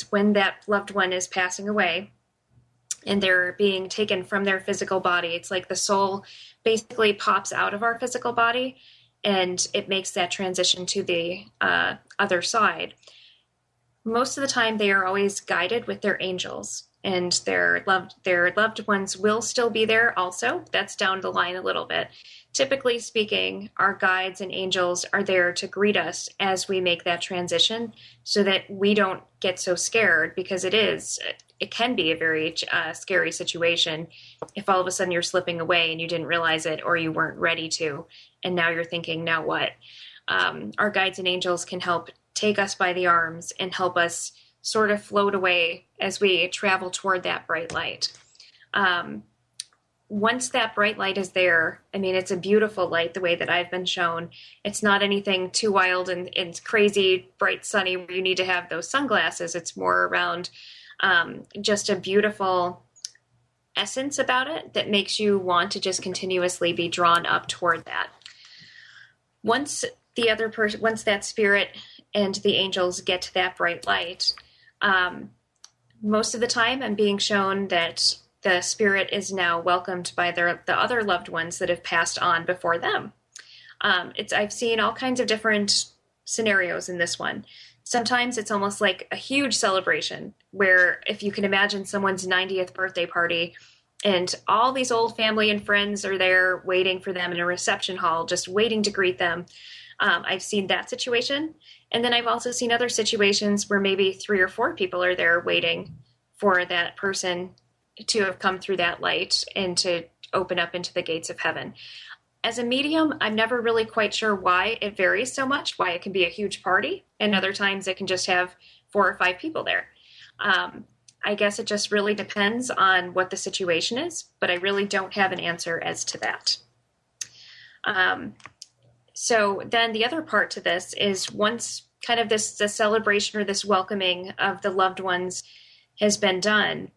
when that loved one is passing away and they're being taken from their physical body, it's like the soul basically pops out of our physical body and it makes that transition to the other side. Most of the time they are always guided with their angels, and their loved ones will still be there also. That's down the line a little bit. Typically speaking, our guides and angels are there to greet us as we make that transition so that we don't get so scared, because it can be a very scary situation if all of a sudden you're slipping away and you didn't realize it, or you weren't ready to, and now you're thinking, now what? Our guides and angels can help take us by the arms and help us sort of float away as we travel toward that bright light. Once that bright light is there, I mean, it's a beautiful light the way that I've been shown. It's not anything too wild and crazy, bright, sunny, where you need to have those sunglasses. It's more around just a beautiful essence about it that makes you want to just continuously be drawn up toward that. Once that spirit and the angels get to that bright light, most of the time I'm being shown that the spirit is now welcomed by the other loved ones that have passed on before them. I've seen all kinds of different scenarios in this one. Sometimes it's almost like a huge celebration where, if you can imagine someone's 90th birthday party and all these old family and friends are there waiting for them in a reception hall, just waiting to greet them. I've seen that situation. And then I've also seen other situations where maybe 3 or 4 people are there waiting for that person to have come through that light and to open up into the gates of heaven. As a medium, I'm never really quite sure why it varies so much, why it can be a huge party, and other times it can just have 4 or 5 people there. I guess it just really depends on what the situation is, but I really don't have an answer as to that. So then the other part to this is, once kind of the celebration or this welcoming of the loved ones has been done,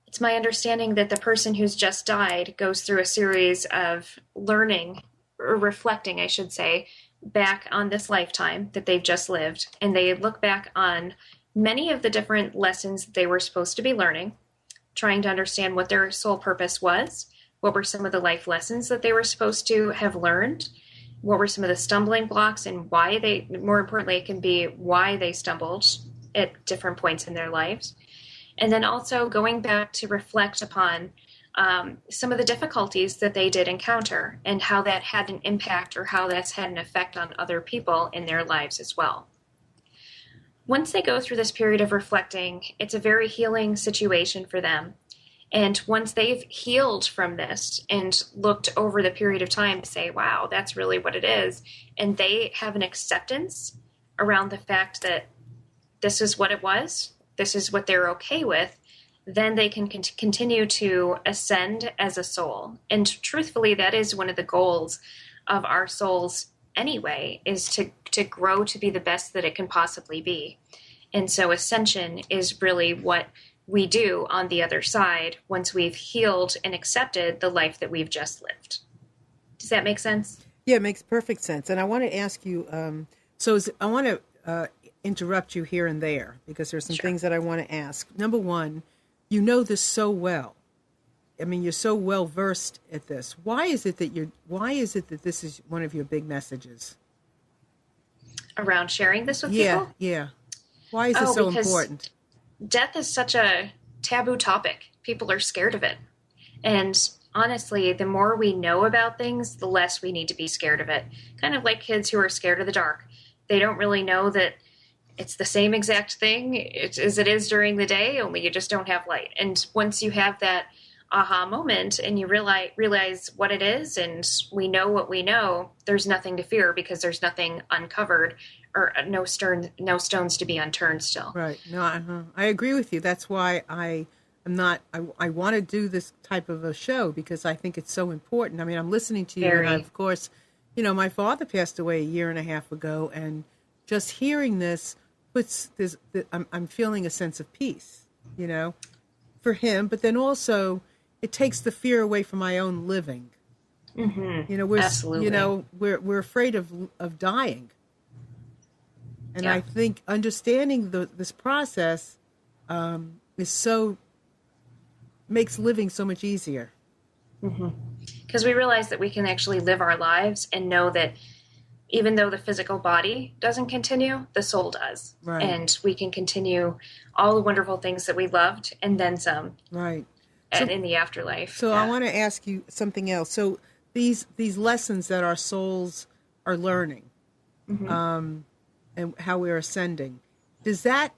it's my understanding that the person who's just died goes through a series of learning, or reflecting, I should say, back on this lifetime that they've just lived. And they look back on many of the different lessons that they were supposed to be learning, trying to understand what their sole purpose was, what were some of the life lessons that they were supposed to have learned, what were some of the stumbling blocks, and why more importantly, it can be why they stumbled at different points in their lives. And then also going back to reflect upon some of the difficulties that they did encounter and how that had an impact, or how that's had an effect on other people in their lives as well. Once they go through this period of reflecting, it's a very healing situation for them. And once they've healed from this and looked over the period of time to say, wow, that's really what it is, and they have an acceptance around the fact that this is what it was, this is what they're okay with, then they can continue to ascend as a soul. And truthfully, that is one of the goals of our souls anyway, is to grow to be the best that it can possibly be. And so ascension is really what we do on the other side once we've healed and accepted the life that we've just lived. Does that make sense? Yeah, it makes perfect sense. And I want to ask you, I want to interrupt you here and there, because there's some things that I want to ask. Number one, you know this so well. I mean, you're so well versed at this. Why is it that this is one of your big messages? Around sharing this with people? Yeah. Why is it so important? Death is such a taboo topic. People are scared of it. And honestly, the more we know about things, the less we need to be scared of it. Kind of like kids who are scared of the dark. They don't really know that it's the same exact thing as it is during the day, only you just don't have light. And once you have that aha moment and you realize what it is, and we know what we know, there's nothing to fear, because there's nothing uncovered, or no stones to be unturned still. Right. No, I agree with you. That's why I want to do this type of a show, because I think it's so important. I mean, I'm listening to you, and of course, my father passed away 1.5 years ago, and just hearing this puts this, I'm feeling a sense of peace, for him, but then also it takes the fear away from my own living. Mm-hmm. Absolutely. We're afraid of dying. And I think understanding this process makes living so much easier. Because we realize that we can actually live our lives and know that even though the physical body doesn't continue, the soul does. Right. And we can continue all the wonderful things that we loved and then some. Right. And in the afterlife. So I want to ask you something else. So these lessons that our souls are learning, and how we're ascending, does that?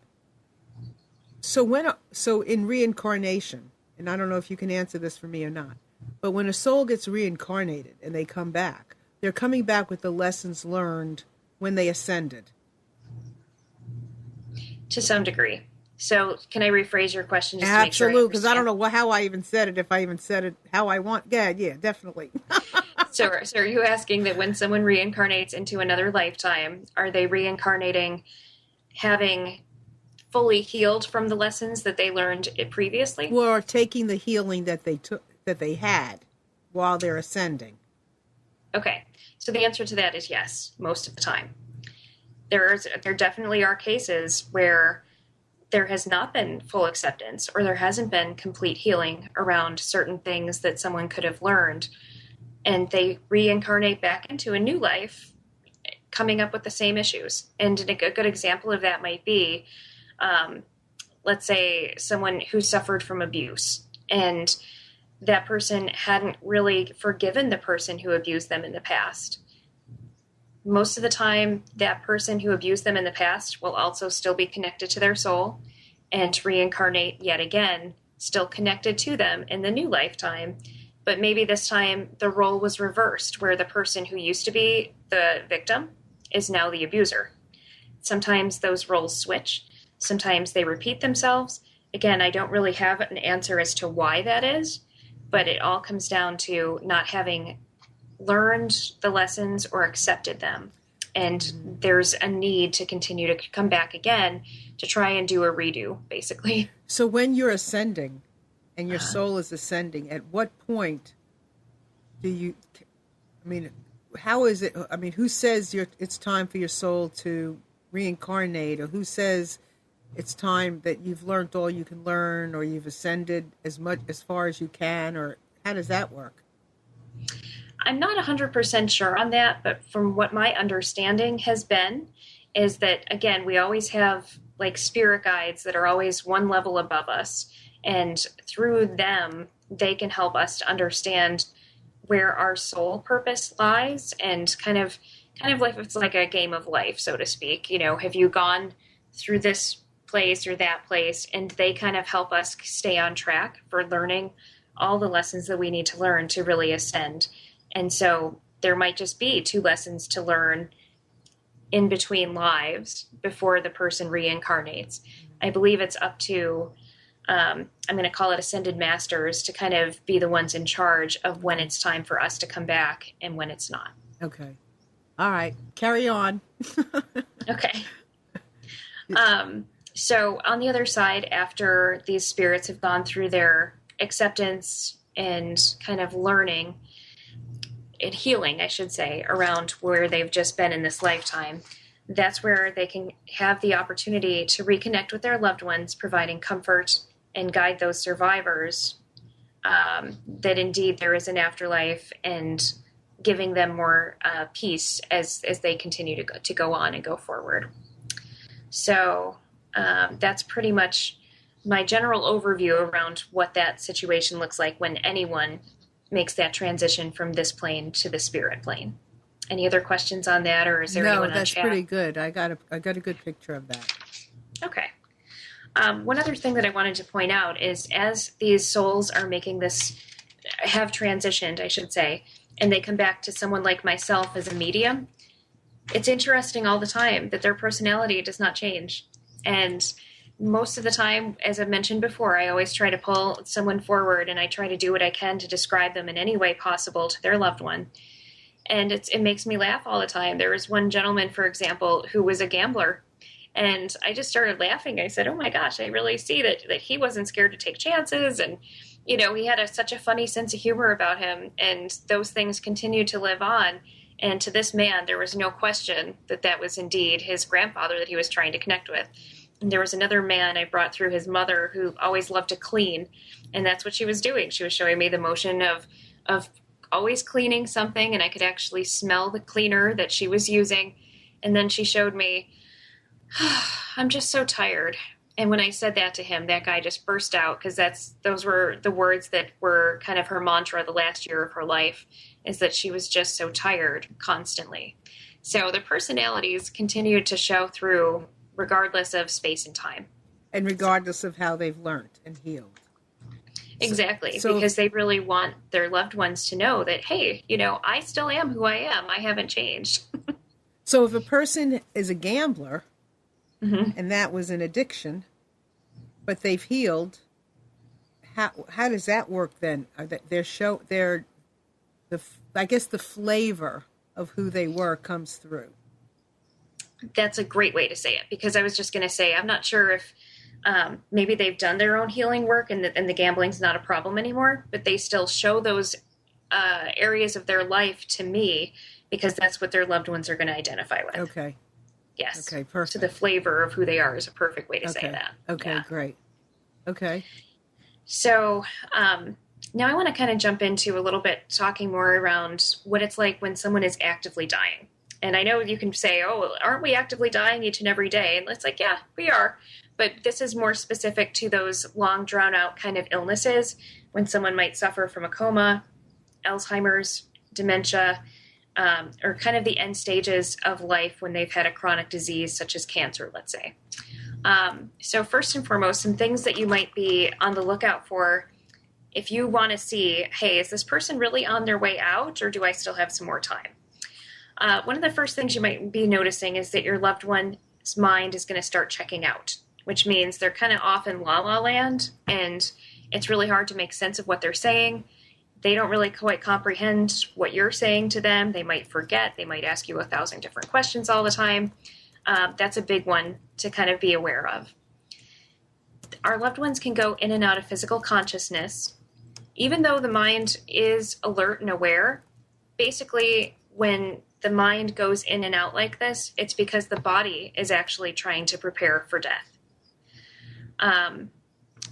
So in reincarnation, and I don't know if you can answer this for me or not, but when a soul gets reincarnated and they come back, they're coming back with the lessons learned when they ascended. To some degree. So can I rephrase your question? Just Absolutely, because I don't know how I even said it, if I even said it how I want. Yeah, definitely. So are you asking that when someone reincarnates into another lifetime, are they reincarnating having fully healed from the lessons that they learned previously? Or taking the healing that they had while they're ascending? Okay. So the answer to that is yes, most of the time. There definitely are cases where there has not been full acceptance or there hasn't been complete healing around certain things that someone could have learned. And they reincarnate back into a new life, coming up with the same issues. And a good example of that might be, let's say, someone who suffered from abuse. And that person hadn't really forgiven the person who abused them in the past. Most of the time, that person who abused them in the past will also still be connected to their soul and reincarnate yet again, still connected to them in the new lifetime. But maybe this time the role was reversed, where the person who used to be the victim is now the abuser. Sometimes those roles switch. Sometimes they repeat themselves. Again, I don't really have an answer as to why that is, but it all comes down to not having learned the lessons or accepted them. And there's a need to continue to come back again to try and do a redo, basically. So when you're ascending and your soul is ascending, at what point how is it, who says it's time for your soul to reincarnate, or who says it's time that you've learned all you can learn, or you've ascended as far as you can, or how does that work? I'm not 100% sure on that, but from what my understanding has been is that, again, we always have like spirit guides that are always one level above us. And through them, they can help us to understand where our soul purpose lies, and kind of like it's like a game of life, so to speak. You know, have you gone through this place or that place? And they kind of help us stay on track for learning all the lessons that we need to learn to really ascend. And so there might just be 2 lessons to learn in between lives before the person reincarnates. I believe it's up to, I'm going to call it ascended masters, to kind of be the ones in charge of when it's time for us to come back and when it's not. Okay. All right. Carry on. Okay. So on the other side, after these spirits have gone through their acceptance and kind of learning and healing, I should say, around where they've just been in this lifetime, that's where they can have the opportunity to reconnect with their loved ones, providing comfort and guide those survivors that indeed there is an afterlife, and giving them more peace as they continue to go on and go forward. So that's pretty much my general overview around what that situation looks like when anyone makes that transition from this plane to the spirit plane. Any other questions on that, or is there anyone on chat? No, that's pretty good. I got a good picture of that. Okay. One other thing that I wanted to point out is, as these souls are have transitioned, I should say, and they come back to someone like myself as a medium, it's interesting all the time that their personality does not change. And most of the time, as I've mentioned before, I always try to pull someone forward, and I try to do what I can to describe them in any way possible to their loved one. And it makes me laugh all the time. There was one gentleman, for example, who was a gambler. And I just started laughing. I said, oh my gosh, I really see that he wasn't scared to take chances. And, you know, he had such a funny sense of humor about him. And those things continue to live on. And to this man, there was no question that that was indeed his grandfather that he was trying to connect with. And there was another man I brought through his mother who always loved to clean. And that's what she was doing. She was showing me the motion of always cleaning something, and I could actually smell the cleaner that she was using. And then she showed me, I'm just so tired. And when I said that to him, that guy just burst out, because those were the words that were kind of her mantra the last year of her life, is that she was just so tired constantly. So the personalities continued to show through regardless of space and time. And regardless of how they've learned and healed. Exactly, because they really want their loved ones to know that, hey, I still am who I am. I haven't changed. So if a person is a gambler, mm-hmm. and that was an addiction, but they've healed, how does that work then? I guess the flavor of who they were comes through. That's a great way to say it, because I was just going to say, I'm not sure if maybe they've done their own healing work and the gambling's not a problem anymore, but they still show those areas of their life to me, because that's what their loved ones are going to identify with. Okay. Yes. Okay, perfect. So the flavor of who they are is a perfect way to say that. Okay, yeah. Great. Okay. So now I want to kind of jump into a little bit talking more around what it's like when someone is actively dying. And I know you can say, oh, aren't we actively dying each and every day? And it's like, yeah, we are. But this is more specific to those long, drawn-out kind of illnesses, when someone might suffer from a coma, Alzheimer's, dementia, or kind of the end stages of life when they've had a chronic disease such as cancer, let's say. So first and foremost, some things that you might be on the lookout for if you want to see, hey, is this person really on their way out, or do I still have some more time? One of the first things you might be noticing is that your loved one's mind is going to start checking out, which means they're kind of off in la-la land, and it's really hard to make sense of what they're saying. They don't really quite comprehend what you're saying to them. They might forget. They might ask you 1,000 different questions all the time. That's a big one to kind of be aware of. Our loved ones can go in and out of physical consciousness. Even though the mind is alert and aware, basically when the mind goes in and out like this, it's because the body is actually trying to prepare for death.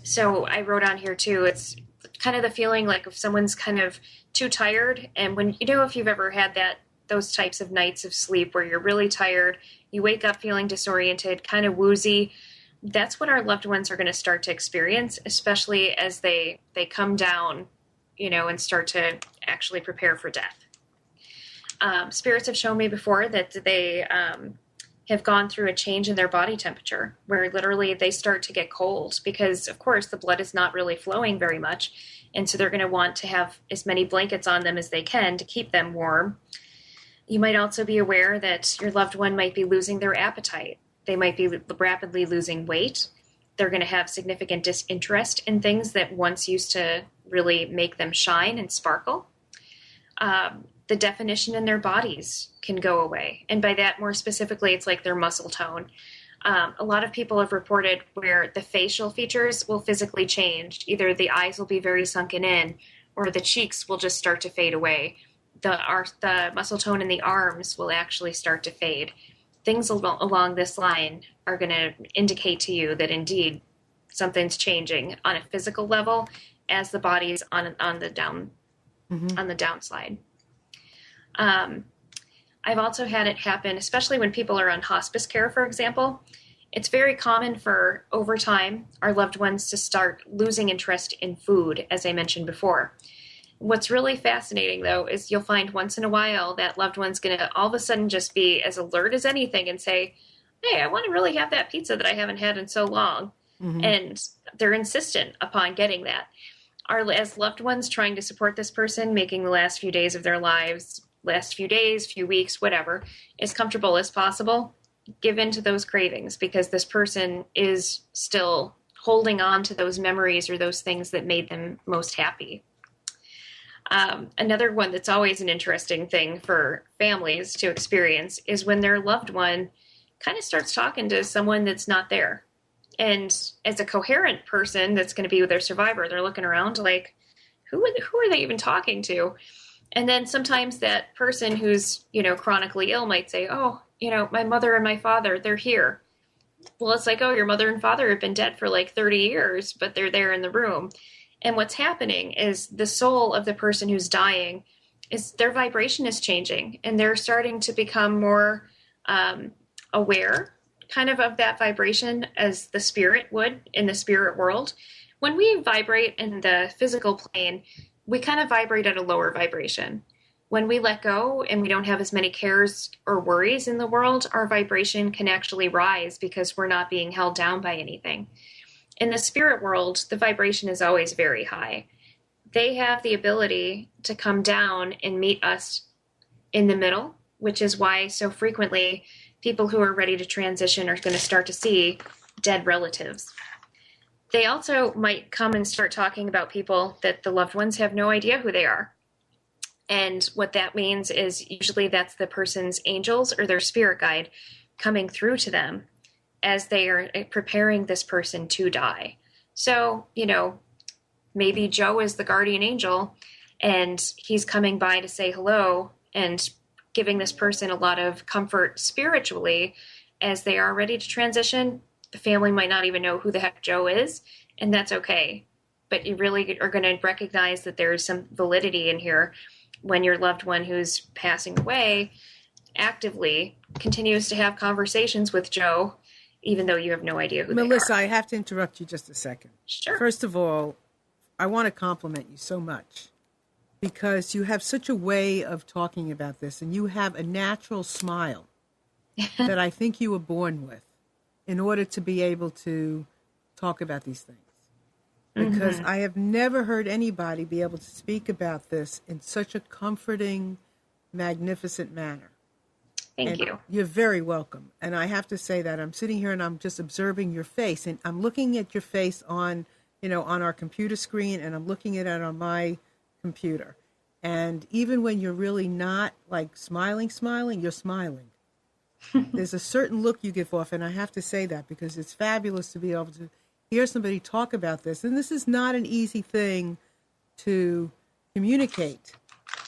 So I wrote on here too, it's kind of the feeling like if someone's kind of too tired, and when, if you've ever had those types of nights of sleep where you're really tired, you wake up feeling disoriented, kind of woozy, that's what our loved ones are going to start to experience, especially as they come down, and start to actually prepare for death. Spirits have shown me before that they have gone through a change in their body temperature, where literally they start to get cold because, of course, the blood is not really flowing very much. And so they're going to want to have as many blankets on them as they can to keep them warm. You might also be aware that your loved one might be losing their appetite. They might be rapidly losing weight. They're going to have significant disinterest in things that once used to really make them shine and sparkle. The definition in their bodies can go away. And by that, more specifically, it's like their muscle tone. A lot of people have reported where the facial features will physically change. Either the eyes will be very sunken in, or the cheeks will just start to fade away. The muscle tone in the arms will actually start to fade. Things along this line are going to indicate to you that indeed something's changing on a physical level as the body's on the downside. I've also had it happen, especially when people are on hospice care, for example. It's very common for, over time, our loved ones to start losing interest in food, as I mentioned before. What's really fascinating, though, is you'll find once in a while that loved one's going to all of a sudden just be as alert as anything and say, hey, I want to really have that pizza that I haven't had in so long. Mm-hmm. And they're insistent upon getting that. As loved ones trying to support this person, making the last few days of their lives, last few days, few weeks, whatever, as comfortable as possible, give in to those cravings, because this person is still holding on to those memories or those things that made them most happy. Another one that's always an interesting thing for families to experience is when their loved one kind of starts talking to someone that's not there. And as a coherent person that's going to be with their survivor, they're looking around like, who are they even talking to? And then sometimes that person who's, chronically ill might say, oh, my mother and my father, they're here. Well, it's like, oh, your mother and father have been dead for like 30 years, but they're there in the room. And what's happening is the soul of the person who's dying is their vibration is changing, and they're starting to become more aware kind of that vibration as the spirit would in the spirit world. When we vibrate in the physical plane, we kind of vibrate at a lower vibration. When we let go and we don't have as many cares or worries in the world, our vibration can actually rise because we're not being held down by anything. In the spirit world, the vibration is always very high. They have the ability to come down and meet us in the middle, which is why so frequently people who are ready to transition are going to start to see dead relatives. They also might come and start talking about people that the loved ones have no idea who they are. And what that means is usually that's the person's angels or their spirit guide coming through to them as they are preparing this person to die. So, maybe Joe is the guardian angel and he's coming by to say hello and giving this person a lot of comfort spiritually as they are ready to transition. The family might not even know who the heck Joe is, and that's okay. But you really are going to recognize that there's some validity in here when your loved one who's passing away actively continues to have conversations with Joe, even though you have no idea who Melissa, they are. I have to interrupt you just a second. Sure. First of all, I want to compliment you so much because you have such a way of talking about this, and you have a natural smile that I think you were born with in order to be able to talk about these things. Because I have never heard anybody be able to speak about this in such a comforting, magnificent manner. Thank you. You're very welcome. And I have to say that I'm sitting here and I'm just observing your face, and I'm looking at your face on our computer screen, and I'm looking at it on my computer. And even when you're really not like smiling, you're smiling. There's a certain look you give off, and I have to say that because it's fabulous to be able to hear somebody talk about this. And this is not an easy thing to communicate,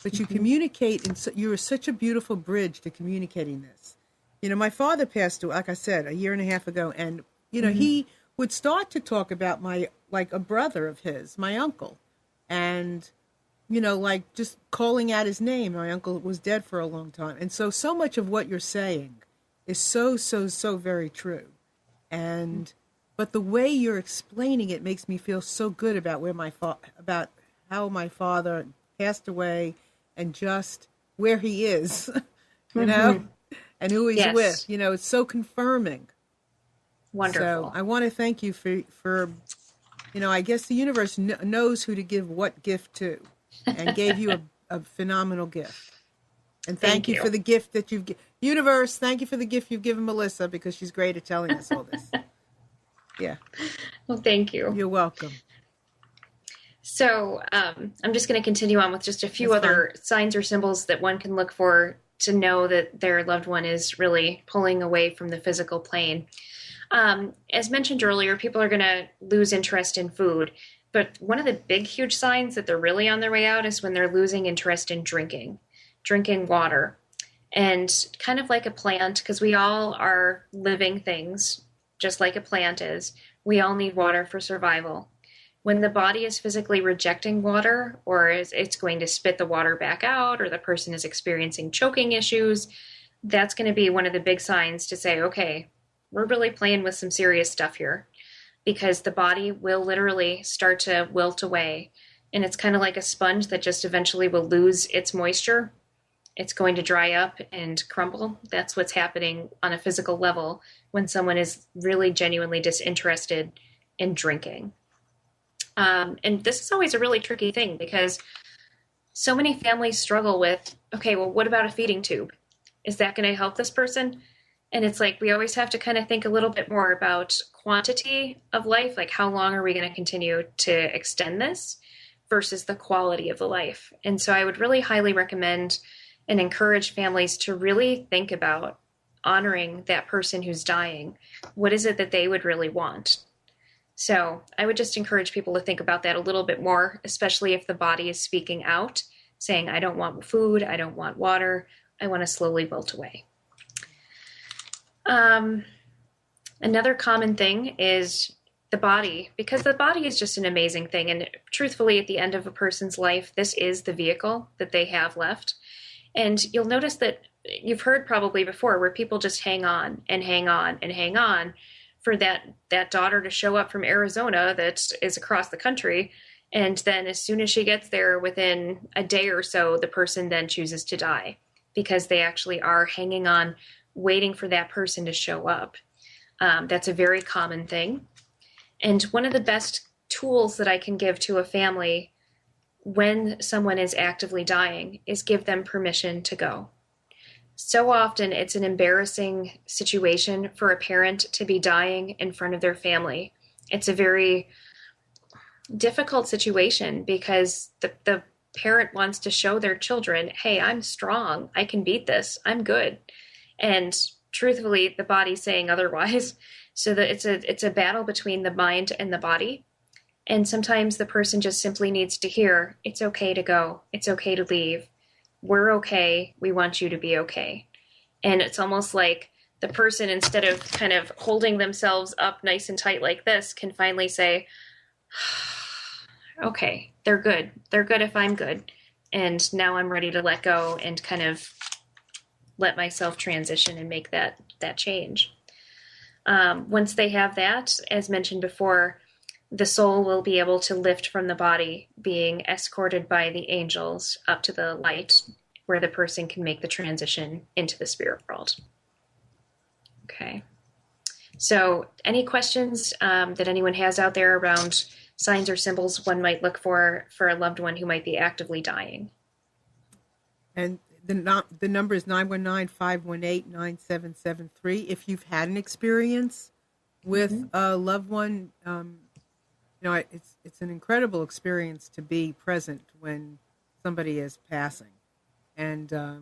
but you communicate, and you're such a beautiful bridge to communicating this. My father passed away, like I said, a year and a half ago, and, he would start to talk about a brother of his, my uncle, and, just calling out his name. My uncle was dead for a long time. And so much of what you're saying is so, so, so very true. But the way you're explaining it makes me feel so good about about how my father passed away and just where he is, and who he's with. It's so confirming. Wonderful. So I want to thank you for I guess the universe knows who to give what gift to, and gave you a phenomenal gift. And thank you for the gift that you've given. Universe, thank you for the gift you've given Melissa, because she's great at telling us all this. Yeah. Well, thank you. You're welcome. So I'm just going to continue on with just a few other signs or symbols that one can look for to know that their loved one is really pulling away from the physical plane. As mentioned earlier, people are going to lose interest in food. But one of the big, huge signs that they're really on their way out is when they're losing interest in drinking water. And kind of like a plant, because we all are living things, just like a plant is. We all need water for survival. When the body is physically rejecting water, or it's going to spit the water back out, or the person is experiencing choking issues, that's going to be one of the big signs to say, okay, we're really playing with some serious stuff here, because the body will literally start to wilt away. And it's kind of like a sponge that just eventually will lose its moisture. It's going to dry up and crumble. That's what's happening on a physical level when someone is really genuinely disinterested in drinking. And this is always a really tricky thing, because so many families struggle with, okay, well, what about a feeding tube? Is that going to help this person? And it's like, we always have to kind of think a little bit more about quantity of life, like how long are we going to continue to extend this versus the quality of the life. And so I would really highly recommend and encourage families to really think about honoring that person who's dying. What is it that they would really want? So I would just encourage people to think about that a little bit more, especially if the body is speaking out saying, I don't want food, I don't want water, I want to slowly wilt away. Another common thing is the body, because the body is just an amazing thing. And truthfully, at the end of a person's life, this is the vehicle that they have left. And you'll notice that you've heard probably before where people just hang on and hang on and hang on for that daughter to show up from Arizona that is across the country. And then as soon as she gets there, within a day or so, the person then chooses to die because they actually are hanging on, waiting for that person to show up. That's a very common thing. And one of the best tools that I can give to a family when someone is actively dying is give them permission to go. So often it's an embarrassing situation for a parent to be dying in front of their family. It's a very difficult situation because the parent wants to show their children, hey, I'm strong, I can beat this, I'm good. And truthfully, the body's saying otherwise. So that it's a battle between the mind and the body. And sometimes the person just simply needs to hear, it's okay to go, it's okay to leave, we're okay, we want you to be okay. And it's almost like the person, instead of kind of holding themselves up nice and tight like this, can finally say, okay, they're good if I'm good. And now I'm ready to let go and kind of let myself transition and make that change. Once they have that, as mentioned before, the soul will be able to lift from the body, being escorted by the angels up to the light, where the person can make the transition into the spirit world. Okay. So any questions that anyone has out there around signs or symbols one might look for a loved one who might be actively dying? And the number is 919-518-9773. If you've had an experience with a loved one, it's an incredible experience to be present when somebody is passing. And I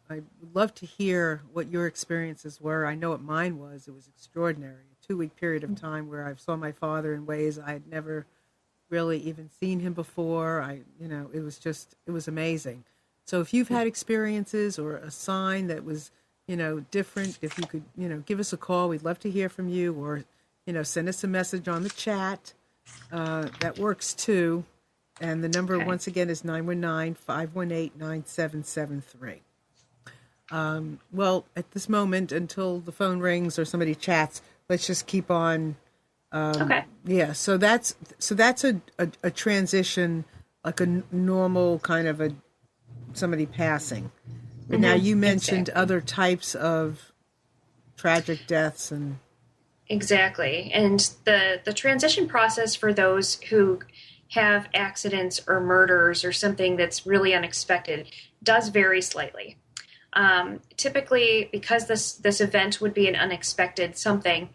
would love to hear what your experiences were. I know what mine was. It was extraordinary. A 2-week period of time where I saw my father in ways I had never really even seen him before. It was amazing. So if you've had experiences or a sign that was, different, if you could, give us a call, we'd love to hear from you, or, send us a message on the chat. That works too. And the number, once again, is 919-518-9773. Well, at this moment, until the phone rings or somebody chats, let's just keep on. Okay. Yeah. So that's a transition, like a normal kind of somebody passing. But now you mentioned other types of tragic deaths and. Exactly. And the transition process for those who have accidents or murders or something that's really unexpected does vary slightly. Typically, because this event would be an unexpected something,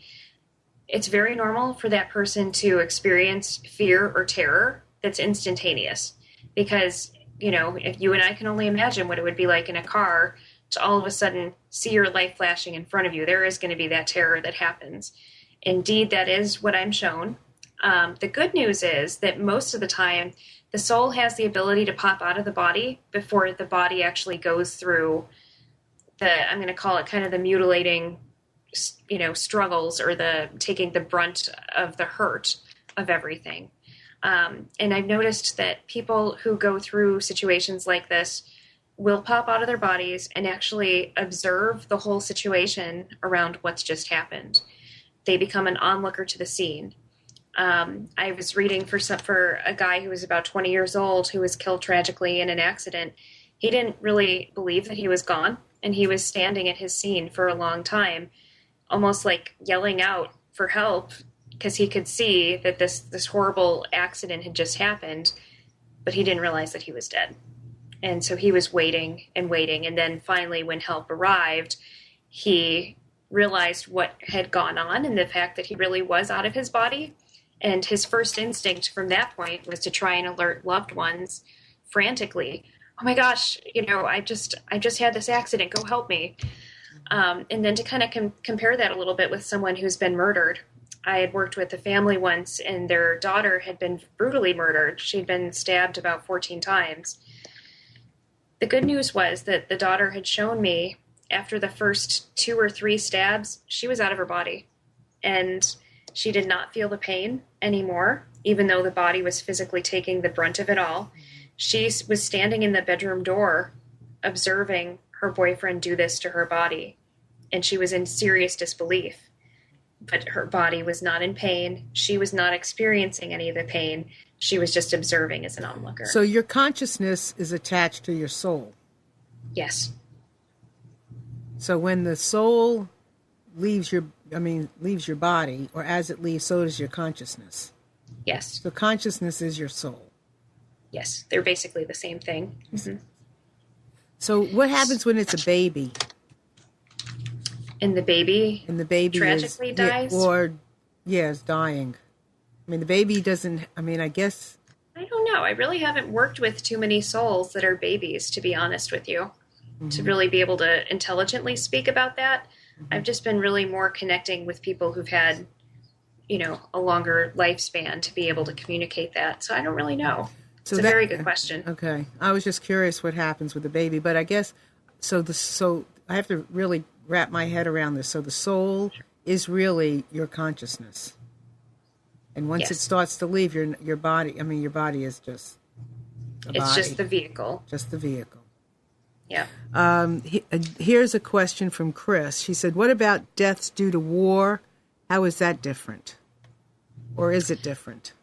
it's very normal for that person to experience fear or terror that's instantaneous. Because, if you and I can only imagine what it would be like in a car to all of a sudden see your life flashing in front of you, there is going to be that terror that happens. Indeed, that is what I'm shown. The good news is that most of the time, the soul has the ability to pop out of the body before the body actually goes through I'm going to call it kind of the mutilating, struggles, or taking the brunt of the hurt of everything. And I've noticed that people who go through situations like this will pop out of their bodies and actually observe the whole situation around what's just happened. They become an onlooker to the scene. I was reading for a guy who was about 20 years old who was killed tragically in an accident. He didn't really believe that he was gone, and he was standing at his scene for a long time, almost like yelling out for help, because he could see that this horrible accident had just happened, but he didn't realize that he was dead. And so he was waiting and waiting, and then finally when help arrived, he realized what had gone on and the fact that he really was out of his body. And his first instinct from that point was to try and alert loved ones frantically. Oh my gosh, I just had this accident, go help me. And then to kind of compare that a little bit with someone who's been murdered. I had worked with a family once, and their daughter had been brutally murdered. She'd been stabbed about 14 times. The good news was that the daughter had shown me after the first 2 or 3 stabs, she was out of her body. And she did not feel the pain anymore, even though the body was physically taking the brunt of it all. She was standing in the bedroom door, observing her boyfriend do this to her body. And she was in serious disbelief. But her body was not in pain. She was not experiencing any of the pain. She was just observing as an onlooker. So your consciousness is attached to your soul. Yes. So when the soul leaves your body, or as it leaves, so does your consciousness. Yes. So consciousness is your soul. Yes, they're basically the same thing. Mm-hmm. So what happens when it's a baby? And the baby tragically dies? Is dying. I mean, the baby doesn't, I guess. I don't know. I really haven't worked with too many souls that are babies, to be honest with you, to really be able to intelligently speak about that. I've just been really more connecting with people who've had, a longer lifespan to be able to communicate that. So I don't really know. It's a very good question. Okay. I was just curious what happens with the baby, but I guess, so I have to really wrap my head around this. So the soul is really your consciousness. And once it starts to leave your body, your body is just it's just the vehicle. Just the vehicle. Yeah. Here's a question from Chris. She said, what about deaths due to war? How is that different? Or is it different?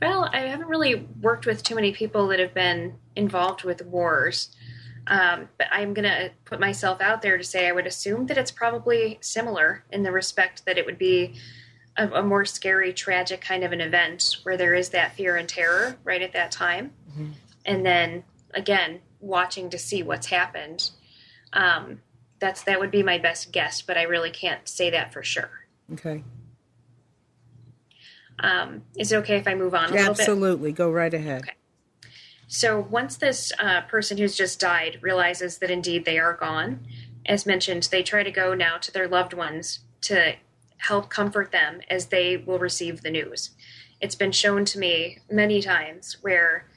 Well, I haven't really worked with too many people that have been involved with wars. But I'm going to put myself out there to say I would assume that it's probably similar in the respect that it would be a more scary, tragic kind of an event where there is that fear and terror right at that time. Mm-hmm. And then, again, watching to see what's happened. That would be my best guess, but I really can't say that for sure. Okay. Is it okay if I move on a little bit? Absolutely. Go right ahead. Okay. So once this person who's just died realizes that indeed they are gone, as mentioned, they try to go now to their loved ones to help comfort them as they will receive the news. It's been shown to me many times where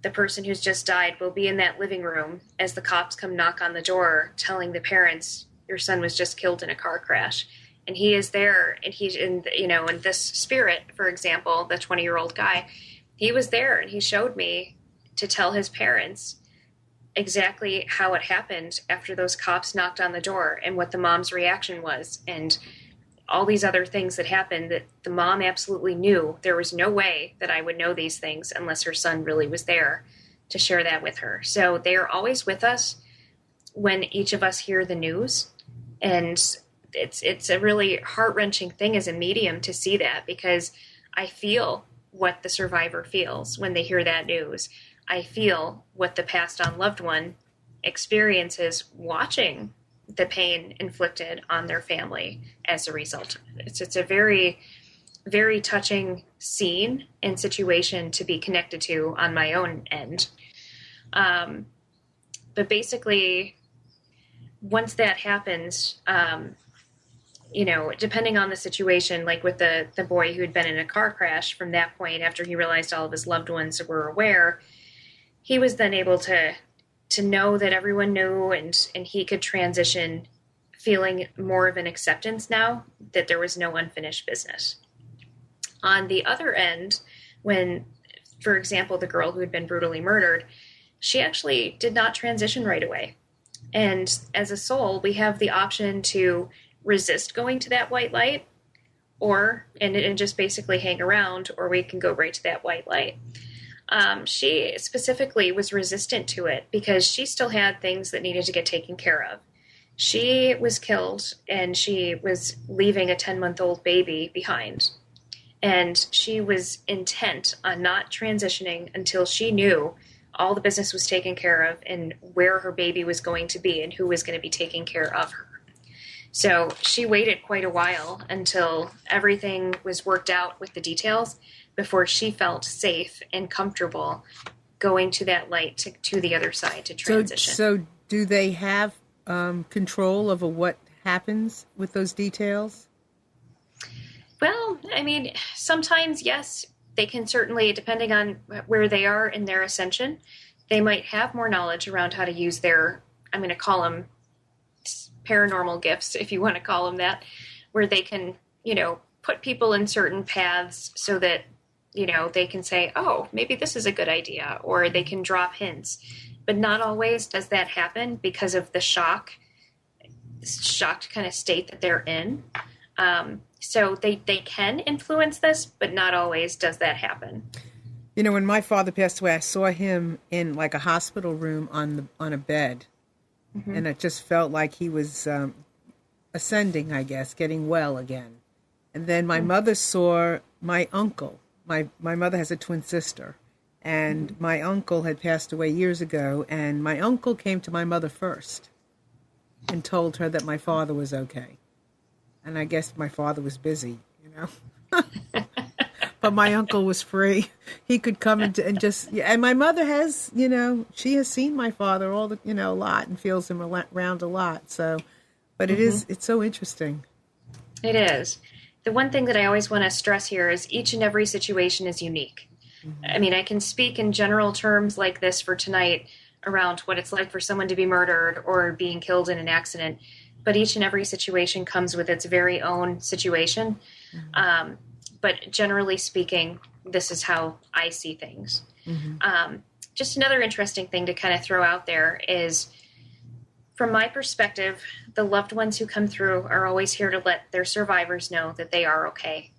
the person who's just died will be in that living room as the cops come knock on the door telling the parents, your son was just killed in a car crash. And he is there, and he's in, and this spirit, for example, the 20-year-old guy, he was there, and he showed me to tell his parents exactly how it happened after those cops knocked on the door and what the mom's reaction was, and all these other things that happened that the mom absolutely knew. There was no way that I would know these things unless her son really was there to share that with her. So they are always with us when each of us hear the news, and it's a really heart-wrenching thing as a medium to see that, because I feel what the survivor feels when they hear that news. I feel what the passed on loved one experiences watching the pain inflicted on their family as a result. It's a very, very touching scene and situation to be connected to on my own end. But basically, once that happens, depending on the situation, like with the boy who had been in a car crash, from that point, after he realized all of his loved ones were aware, he was then able to know that everyone knew, and he could transition feeling more of an acceptance now that there was no unfinished business. On the other end, when, for example, the girl who had been brutally murdered, she actually did not transition right away. And as a soul, we have the option to resist going to that white light, and just basically hang around, or we can go right to that white light. She specifically was resistant to it because she still had things that needed to get taken care of. She was killed, and she was leaving a 10-month-old baby behind. And she was intent on not transitioning until she knew all the business was taken care of and where her baby was going to be and who was going to be taking care of her. So she waited quite a while until everything was worked out with the details before she felt safe and comfortable going to that light to the other side to transition. So do they have control over what happens with those details? Well, sometimes, yes, they can certainly, depending on where they are in their ascension, they might have more knowledge around how to use their, I'm going to call them paranormal gifts, if you want to call them that, where they can, put people in certain paths so that, they can say, oh, maybe this is a good idea, or they can drop hints. But not always does that happen because of the shocked kind of state that they're in. So they can influence this, but not always does that happen. When my father passed away, I saw him in like a hospital room on a bed. Mm-hmm. And it just felt like he was ascending, I guess, getting well again. And then my mother saw my uncle. My mother has a twin sister. And my uncle had passed away years ago. And my uncle came to my mother first and told her that my father was okay. And I guess my father was busy, But my uncle was free. He could come and my mother has, she has seen my father a lot and feels him around a lot. So, but it's so interesting. It is. The one thing that I always want to stress here is each and every situation is unique. Mm-hmm. I mean, I can speak in general terms like this for tonight around what it's like for someone to be murdered or being killed in an accident, but each and every situation comes with its very own situation. Mm-hmm. But generally speaking, this is how I see things. Mm-hmm. Just another interesting thing to kind of throw out there is, from my perspective, the loved ones who come through are always here to let their survivors know that they are okay,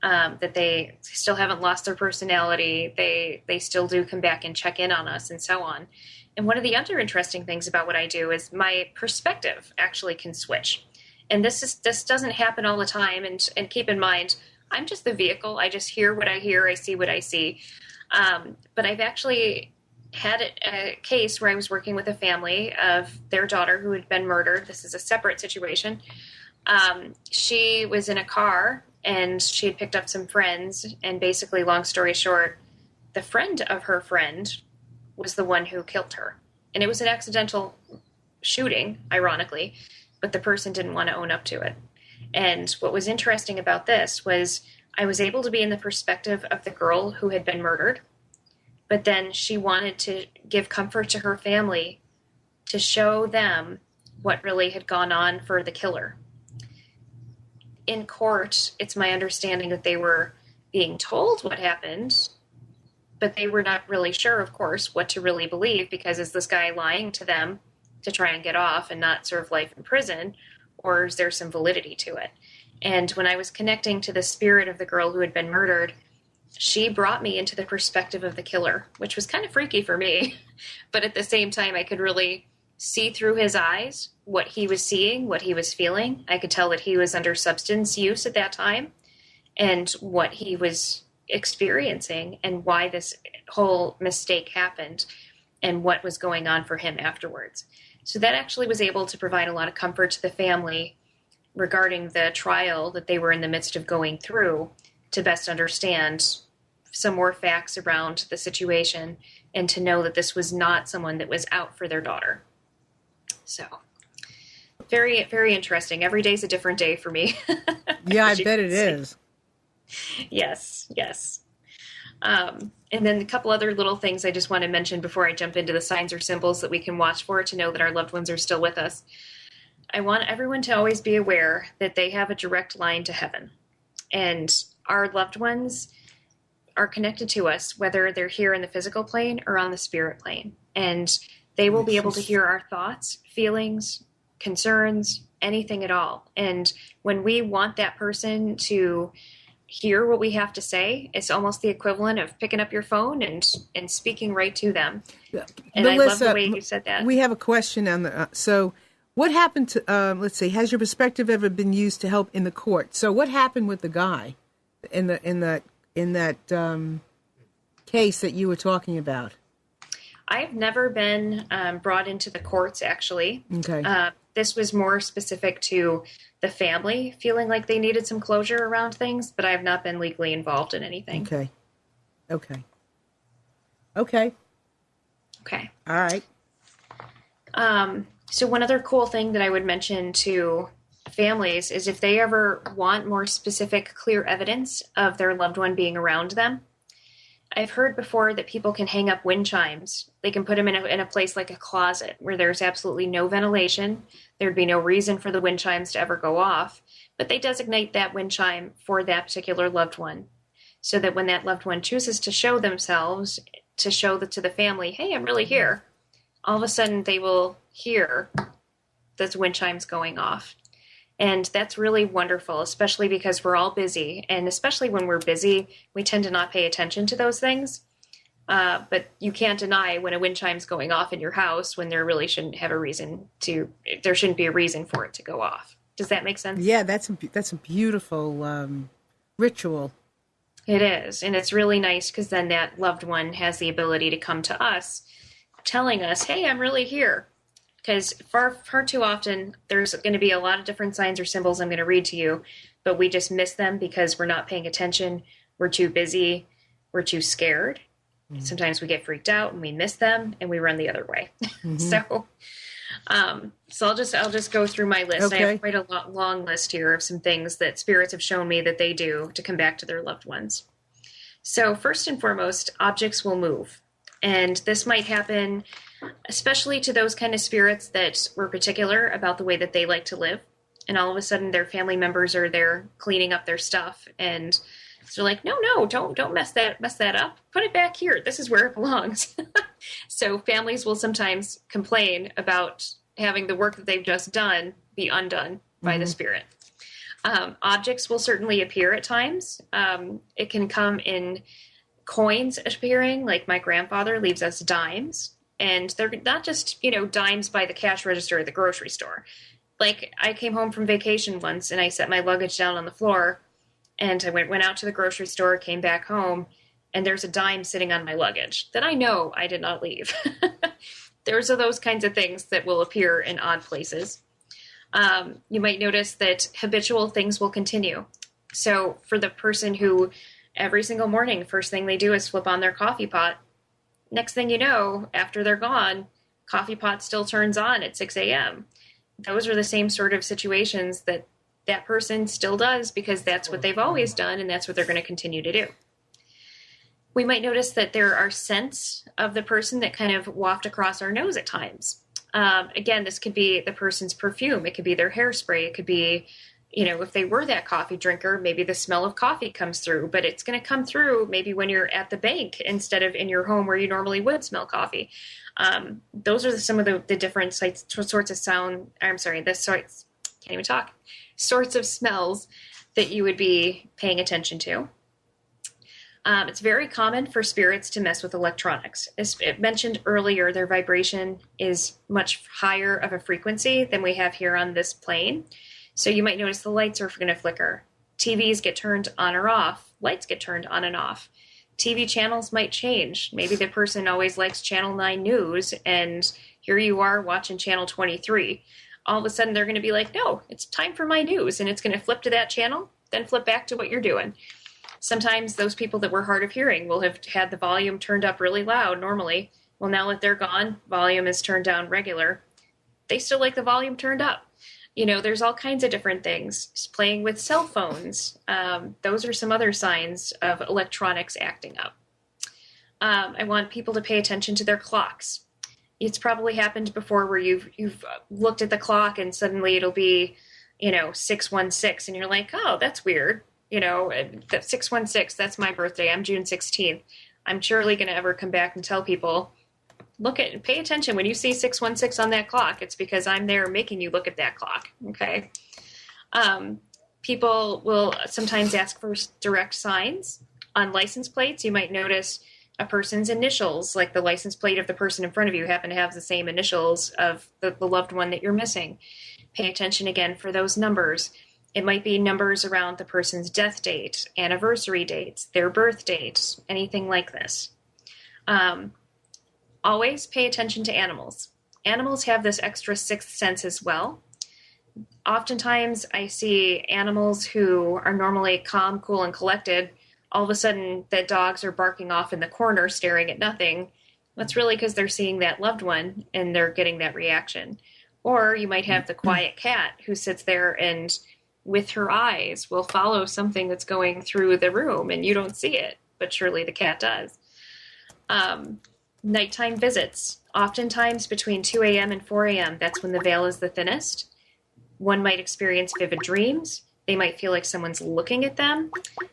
that they still haven't lost their personality. They still do come back and check in on us and so on. And one of the other interesting things about what I do is my perspective actually can switch. And this doesn't happen all the time. And keep in mind, I'm just the vehicle. I just hear what I hear. I see what I see. But I've actually had a case where I was working with a family of their daughter who had been murdered. This is a separate situation. She was in a car and she had picked up some friends. And basically, long story short, the friend of her friend was the one who killed her. And it was an accidental shooting, ironically, but the person didn't want to own up to it. And what was interesting about this was I was able to be in the perspective of the girl who had been murdered, but then she wanted to give comfort to her family to show them what really had gone on for the killer. In court, it's my understanding that they were being told what happened, but they were not really sure, of course, what to really believe, because is this guy lying to them to try and get off and not serve life in prison, or is there some validity to it? And when I was connecting to the spirit of the girl who had been murdered, she brought me into the perspective of the killer, which was kind of freaky for me. But at the same time, I could really see through his eyes what he was seeing, what he was feeling. I could tell that he was under substance use at that time and what he was experiencing and why this whole mistake happened and what was going on for him afterwards. So that actually was able to provide a lot of comfort to the family regarding the trial that they were in the midst of going through, to best understand some more facts around the situation and to know that this was not someone that was out for their daughter. So very, very interesting. Every day's a different day for me. Yeah, I bet it is. Yes. And then a couple other little things I just want to mention before I jump into the signs or symbols that we can watch for to know that our loved ones are still with us. I want everyone to always be aware that they have a direct line to heaven. And our loved ones are connected to us, whether they're here in the physical plane or on the spirit plane. And they will be able to hear our thoughts, feelings, concerns, anything at all. And when we want that person to hear what we have to say, it's almost the equivalent of picking up your phone and speaking right to them. And Melissa, I love the way you said that. We have a question on the so what happened to let's see, has your perspective ever been used to help in the court? So what happened with the guy in that case that you were talking about? I've never been brought into the courts, actually. Okay. This was more specific to the family feeling like they needed some closure around things, but I have not been legally involved in anything. Okay. All right. So one other cool thing that I would mention to families is if they ever want more specific, clear evidence of their loved one being around them, I've heard before that people can hang up wind chimes. They can put them in a place like a closet where there's absolutely no ventilation. There'd be no reason for the wind chimes to ever go off, but they designate that wind chime for that particular loved one, so that when that loved one chooses to show themselves, to show to the family, hey, I'm really here, all of a sudden they will hear those wind chimes going off. And that's really wonderful, especially because we're all busy. And especially when we're busy, we tend to not pay attention to those things. But you can't deny when a wind chime's going off in your house when there really shouldn't have a reason to, there shouldn't be a reason for it to go off. Does that make sense? Yeah, that's a beautiful ritual. It is. And it's really nice because then that loved one has the ability to come to us telling us, hey, I'm really here. Because far too often, there's going to be a lot of different signs or symbols I'm going to read to you, but we just miss them because we're not paying attention. We're too busy. We're too scared. Mm-hmm. Sometimes we get freaked out and we miss them and we run the other way. Mm-hmm. So I'll just go through my list. Okay. I have quite a long list here of some things that spirits have shown me that they do to come back to their loved ones. So first and foremost, objects will move. And this might happen especially to those kind of spirits that were particular about the way that they like to live. And all of a sudden their family members are there cleaning up their stuff. And so they're like, no, don't mess that up. Put it back here. This is where it belongs. So families will sometimes complain about having the work that they've just done be undone by mm-hmm. the spirit. Objects will certainly appear at times. It can come in coins appearing, like my grandfather leaves us dimes. And they're not just, dimes by the cash register at the grocery store. Like, I came home from vacation once and I set my luggage down on the floor and I went out to the grocery store, came back home, and there's a dime sitting on my luggage that I know I did not leave. There's those kinds of things that will appear in odd places. You might notice that habitual things will continue. So for the person who every single morning, first thing they do is flip on their coffee pot, next thing you know, after they're gone, coffee pot still turns on at 6 a.m. Those are the same sort of situations that person still does because that's what they've always done and that's what they're going to continue to do. We might notice that there are scents of the person that kind of waft across our nose at times. Again, this could be the person's perfume. It could be their hairspray. It could be, if they were that coffee drinker, maybe the smell of coffee comes through, but it's going to come through maybe when you're at the bank instead of in your home where you normally would smell coffee. Those are some of the different sorts of sound. I'm sorry, can't even talk. Sorts of smells that you would be paying attention to. It's very common for spirits to mess with electronics. As it mentioned earlier, their vibration is much higher of a frequency than we have here on this plane. So you might notice the lights are going to flicker. TVs get turned on or off. Lights get turned on and off. TV channels might change. Maybe the person always likes Channel 9 News, and here you are watching Channel 23. All of a sudden, they're going to be like, no, it's time for my news, and it's going to flip to that channel, then flip back to what you're doing. Sometimes those people that were hard of hearing will have had the volume turned up really loud normally. Well, now that they're gone, volume is turned down regular. They still like the volume turned up. There's all kinds of different things. Just playing with cell phones. Those are some other signs of electronics acting up. I want people to pay attention to their clocks. It's probably happened before where you've looked at the clock and suddenly it'll be, 616 and you're like, oh, that's weird. That 616, that's my birthday. I'm June 16th. I'm surely going to ever come back and tell people, pay attention when you see 616 on that clock. It's because I'm there making you look at that clock. Okay. People will sometimes ask for direct signs on license plates. You might notice a person's initials, like the license plate of the person in front of you happen to have the same initials of the loved one that you're missing. Pay attention again for those numbers. It might be numbers around the person's death date, anniversary dates, their birth dates, anything like this. Always pay attention to animals. Animals have this extra sixth sense as well. Oftentimes I see animals who are normally calm, cool, and collected. All of a sudden, the dogs are barking off in the corner, staring at nothing. That's really because they're seeing that loved one and they're getting that reaction. Or you might have the quiet cat who sits there and with her eyes will follow something that's going through the room and you don't see it, but surely the cat does. Nighttime visits, oftentimes between 2 a.m. and 4 a.m., that's when the veil is the thinnest. One might experience vivid dreams. They might feel like someone's looking at them.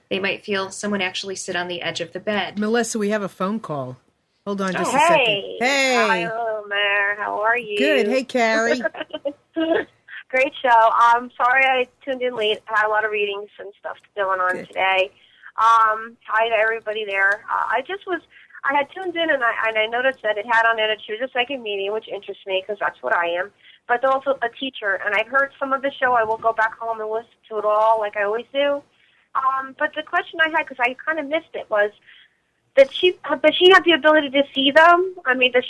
They might feel someone actually sit on the edge of the bed. Melissa, we have a phone call. Hold on just a second. Hey. Hey. Hello, Mayor. How are you? Good. Hey, Carrie. Great show. I'm sorry I tuned in late. I had a lot of readings and stuff going on today. Hi to everybody there. I had tuned in and I noticed that it had on it a Choose a Second Meeting, which interests me because that's what I am, but also a teacher. And I've heard some of the show. I will go back home and listen to it all like I always do. But the question I had, because I kind of missed it, was does she have the ability to see them? I mean, can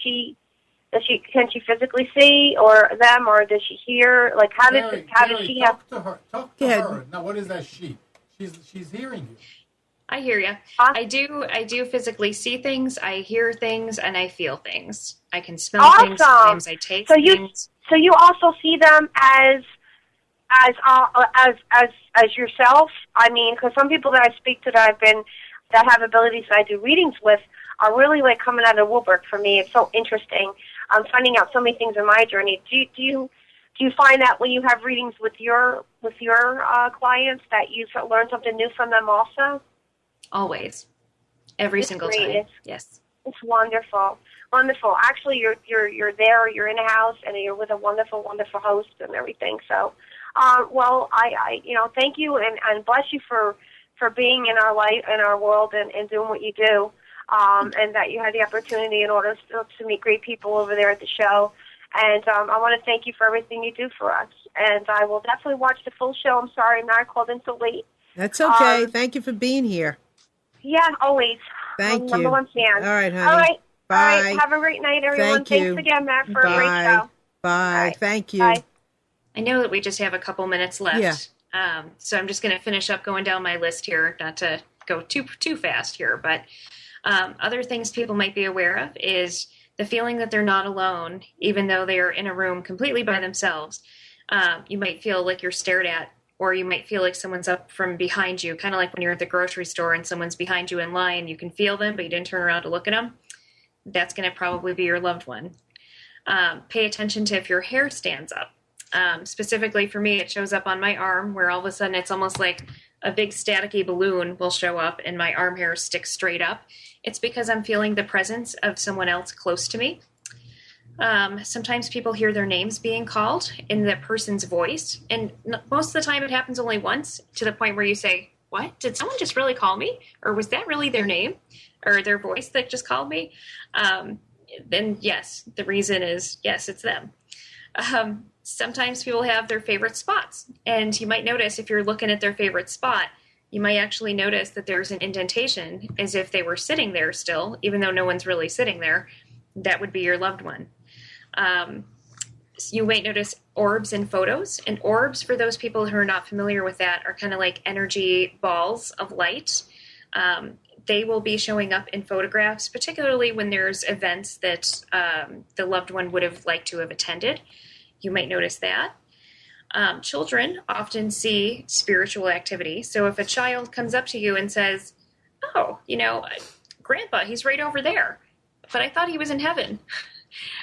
she physically see them, or does she hear? Like, how does she have? Talk to her. Now, what is that she? She's hearing you. I hear you. I do physically see things. I hear things, and I feel things. I can smell things. Sometimes I taste things. So you also see them as yourself. I mean, because some people that I speak to that have abilities that I do readings with are really like coming out of the woodwork for me. It's so interesting. I'm finding out so many things in my journey. Do you find that when you have readings with your clients that you learn something new from them also? Always, every single time. Yes, it's wonderful, wonderful. Actually, you're there. You're in a house, and you're with a wonderful, wonderful host and everything. So, well, I thank you and bless you for being in our life, in our world, and doing what you do, and that you had the opportunity in order to meet great people over there at the show. And I want to thank you for everything you do for us. And I will definitely watch the full show. I'm sorry, I called in so late. That's okay. Thank you for being here. Yeah, always. Thank you. Number one fan. All right, honey. All right. Bye. All right. Have a great night, everyone. Thanks again, Matt, for a great show. Bye. Right. Thank you. Bye. I know that we just have a couple minutes left. Yeah. So I'm just going to finish up going down my list here, not to go too fast here. But other things people might be aware of is the feeling that they're not alone, even though they are in a room completely by themselves. You might feel like you're stared at, or you might feel like someone's up from behind you, kind of like when you're at the grocery store and someone's behind you in line. You can feel them, but you didn't turn around to look at them. That's going to probably be your loved one. Pay attention to if your hair stands up. Specifically for me, it shows up on my arm, where all of a sudden it's almost like a big staticky balloon will show up and my arm hair sticks straight up. It's because I'm feeling the presence of someone else close to me. Sometimes people hear their names being called in the person's voice, and most of the time it happens only once, to the point where you say, what? Did someone just really call me? Or was that really their name or their voice that just called me? Then yes, the reason is, yes, it's them. Sometimes people have their favorite spots, and you might notice if you're looking at their favorite spot, you might actually notice that there's an indentation as if they were sitting there still, even though no one's really sitting there. That would be your loved one. You might notice orbs in photos, and orbs, for those people who are not familiar with that, are kind of like energy balls of light. They will be showing up in photographs, particularly when there's events that the loved one would have liked to have attended. You might notice that. Children often see spiritual activity. So if a child comes up to you and says, oh, Grandpa, he's right over there, but I thought he was in heaven.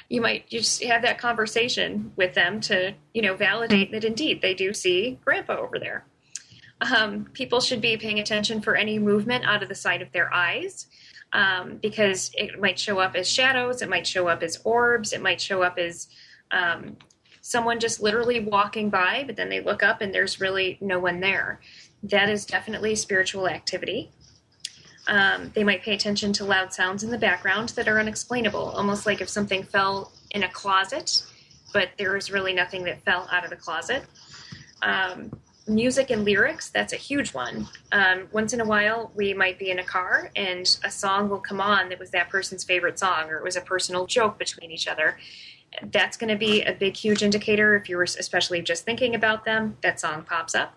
You might just have that conversation with them to, validate that indeed they do see Grandpa over there. People should be paying attention for any movement out of the side of their eyes, because it might show up as shadows, it might show up as orbs, it might show up as someone just literally walking by, but then they look up and there's really no one there. That is definitely spiritual activity. They might pay attention to loud sounds in the background that are unexplainable, almost like if something fell in a closet, but there is really nothing that fell out of the closet. Music and lyrics, that's a huge one. Once in a while, we might be in a car and a song will come on that was that person's favorite song, or it was a personal joke between each other. That's going to be a big, huge indicator. If you were especially just thinking about them, that song pops up.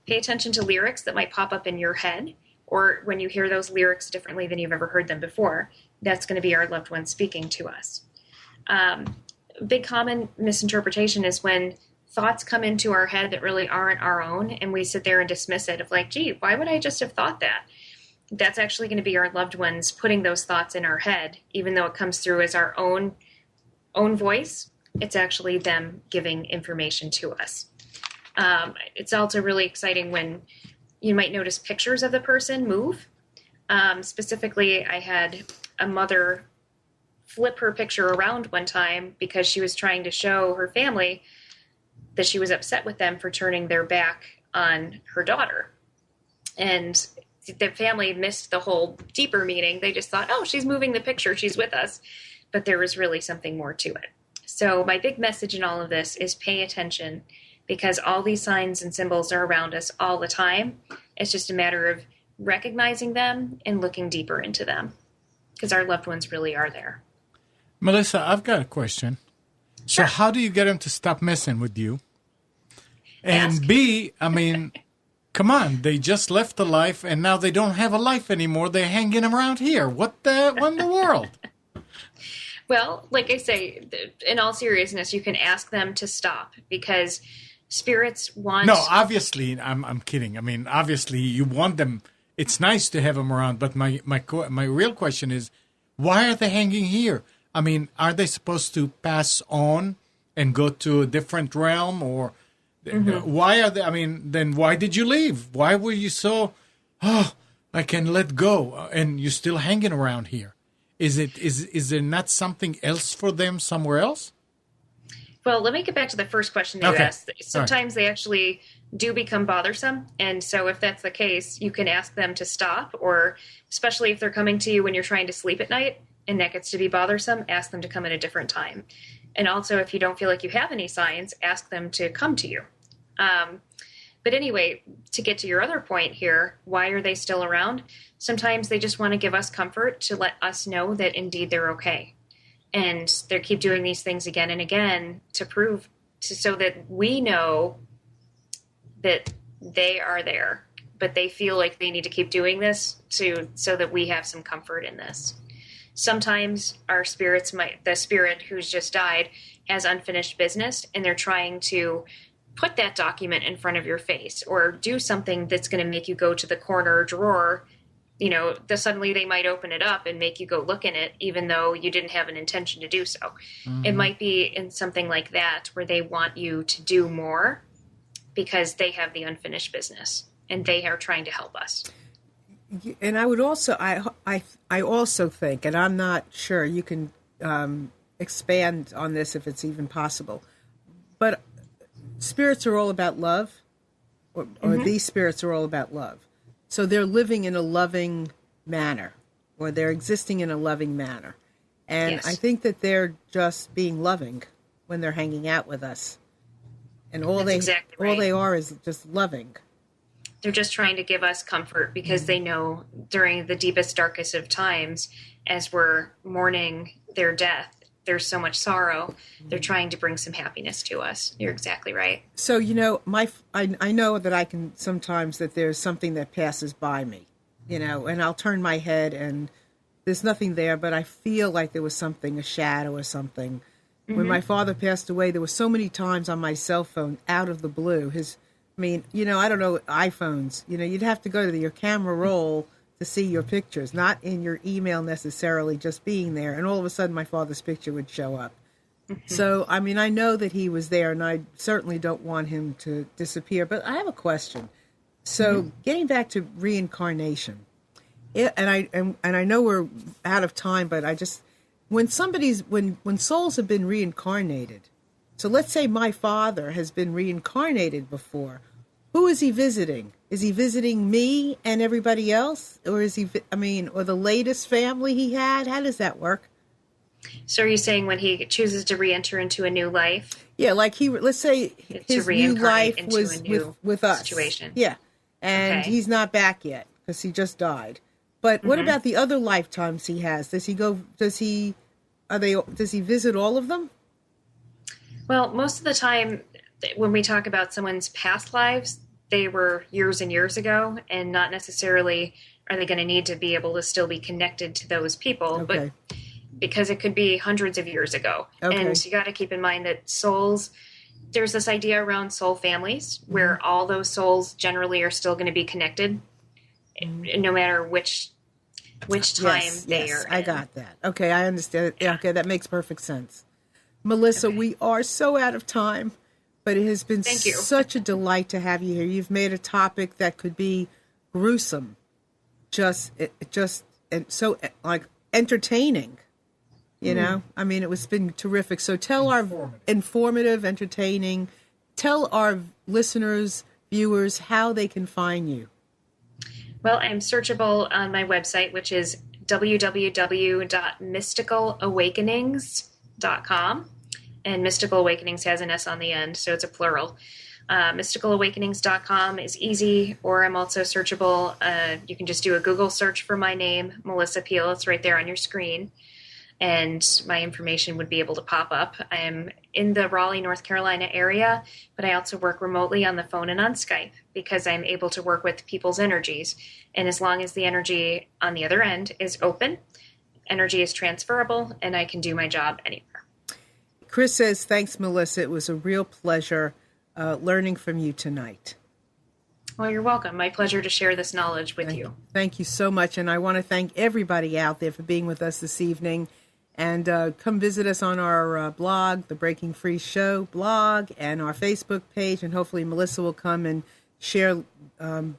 Pay attention to lyrics that might pop up in your head, or when you hear those lyrics differently than you've ever heard them before. That's going to be our loved one speaking to us. Big common misinterpretation is when thoughts come into our head that really aren't our own, and we sit there and dismiss it of like, gee, why would I just have thought that? that's actually going to be our loved ones putting those thoughts in our head, even though it comes through as our own voice. It's actually them giving information to us. It's also really exciting when you might notice pictures of the person move. Specifically, I had a mother flip her picture around one time because she was trying to show her family that she was upset with them for turning their back on her daughter. And the family missed the whole deeper meaning. They just thought, oh, she's moving the picture, she's with us. But there was really something more to it. So my big message in all of this is pay attention, because all these signs and symbols are around us all the time. It's just a matter of recognizing them and looking deeper into them, because our loved ones really are there. Melissa, I've got a question. Sure. So how do you get them to stop messing with you? And Ask. B, I mean, come on, they just left the life and now they don't have a life anymore. They're hanging around here. What in the world? Well, like I say, in all seriousness, you can ask them to stop, because spirits want... No, obviously, I'm kidding. I mean, obviously, you want them. It's nice to have them around, but my real question is, why are they hanging here? I mean, are they supposed to pass on and go to a different realm, or why are they? I mean, then why did you leave? Why were you so? Oh, I can let go, and you're still hanging around here. Is there not something else for them somewhere else? Well, let me get back to the first question that you asked. Sometimes they actually do become bothersome. And so if that's the case, you can ask them to stop, or especially if they're coming to you when you're trying to sleep at night and that gets to be bothersome, ask them to come at a different time. And also, if you don't feel like you have any signs, ask them to come to you. But anyway, to get to your other point here, why are they still around? Sometimes they just want to give us comfort, to let us know that indeed they're okay. And they keep doing these things again and again to prove, so that we know that they are there, but they feel like they need to keep doing this so that we have some comfort in this. Sometimes our spirits the spirit who's just died has unfinished business, and they're trying to put that document in front of your face, or do something that's going to make you go to the corner drawer. You know, suddenly they might open it up and make you go look in it, even though you didn't have an intention to do so. Mm-hmm. It might be in something like that, where they want you to do more because they have the unfinished business and they are trying to help us. And I would also, I also think, and I'm not sure, you can expand on this if it's even possible, but spirits are all about love, or these spirits are all about love. So they're living in a loving manner, or they're existing in a loving manner. And yes. I think that they're just being loving when they're hanging out with us. And all they are is just loving. They're just trying to give us comfort, because they know during the deepest, darkest of times, as we're mourning their death, there's so much sorrow. They're trying to bring some happiness to us. You're exactly right. So, you know, I know that I can sometimes, that there's something that passes by me, you know, and I'll turn my head and there's nothing there, but I feel like there was something, a shadow or something. Mm-hmm. When my father passed away, there were so many times on my cell phone, out of the blue, I don't know, iPhones, you know, you'd have to go to your camera roll to see your pictures, not in your email necessarily, just being there. And all of a sudden, my father's picture would show up. Mm-hmm. So, I mean, I know that he was there, and I certainly don't want him to disappear. But I have a question. So, getting back to reincarnation, and I know we're out of time, but I just, when souls have been reincarnated, so let's say my father has been reincarnated before. Who is he visiting? Is he visiting me and everybody else? Or is he, or the latest family he had? How does that work? So are you saying when he chooses to re-enter into a new life? Yeah, like let's say his new life was with us. Situation. Yeah. And he's not back yet because he just died. But what about the other lifetimes he has? Does he visit all of them? Well, most of the time when we talk about someone's past lives, they were years and years ago, and not necessarily are they going to need to be able to still be connected to those people, but because it could be hundreds of years ago. And you got to keep in mind that souls, there's this idea around soul families where all those souls generally are still going to be connected no matter which time they are in. I got that. Okay, I understand it. Yeah, okay, that makes perfect sense. Melissa, we are so out of time, but it has been such a delight to have you here. You've made a topic that could be gruesome, just and so like entertaining. You know, I mean, it's been terrific. So tell our informative, entertaining. Tell our listeners, viewers, how they can find you. Well, I'm searchable on my website, which is www.mysticalawakenings.com. And Mystical Awakenings has an S on the end, so it's a plural. Mysticalawakenings.com is easy, or I'm also searchable. You can just do a Google search for my name, Melissa Peel. It's right there on your screen. And my information would be able to pop up. I'm in the Raleigh, North Carolina area, but I also work remotely on the phone and on Skype because I'm able to work with people's energies. And as long as the energy on the other end is open, energy is transferable, and I can do my job anywhere. Chris says, thanks, Melissa. It was a real pleasure learning from you tonight. Well, you're welcome. My pleasure to share this knowledge with you. Thank you so much. And I want to thank everybody out there for being with us this evening. And come visit us on our blog, the Breaking Free Show blog, and our Facebook page. And hopefully Melissa will come and share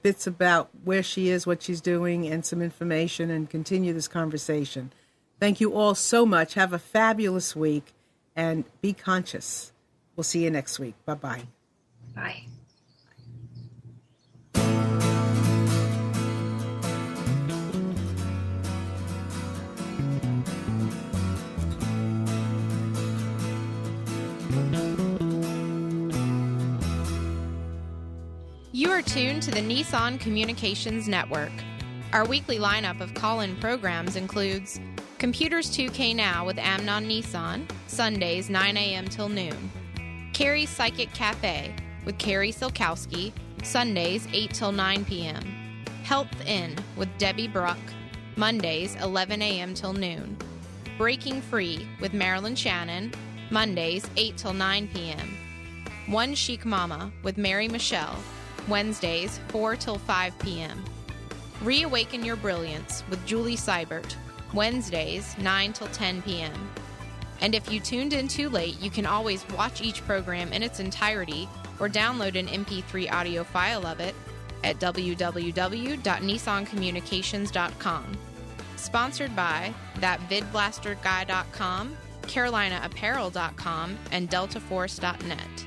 bits about where she is, what she's doing, and some information, and continue this conversation. Thank you all so much. Have a fabulous week, and be conscious. We'll see you next week. Bye-bye. Bye. You are tuned to the Nissan Communications Network. Our weekly lineup of call-in programs includes Computers 2K Now with Amnon Nissan, Sundays 9 a.m. till noon. Carrie's Psychic Cafe with Carrie Silkowski, Sundays 8 till 9 p.m. Health Inn with Debbie Bruck, Mondays 11 a.m. till noon. Breaking Free with Marilyn Shannon, Mondays 8 till 9 p.m. One Chic Mama with Mary Michelle, Wednesdays 4 till 5 p.m. Reawaken Your Brilliance with Julie Seibert, Wednesdays 9 till 10 p.m. And if you tuned in too late, you can always watch each program in its entirety or download an MP3 audio file of it at www.nissancommunications.com. Sponsored by ThatVidBlasterGuy.com, CarolinaApparel.com, and DeltaForce.net.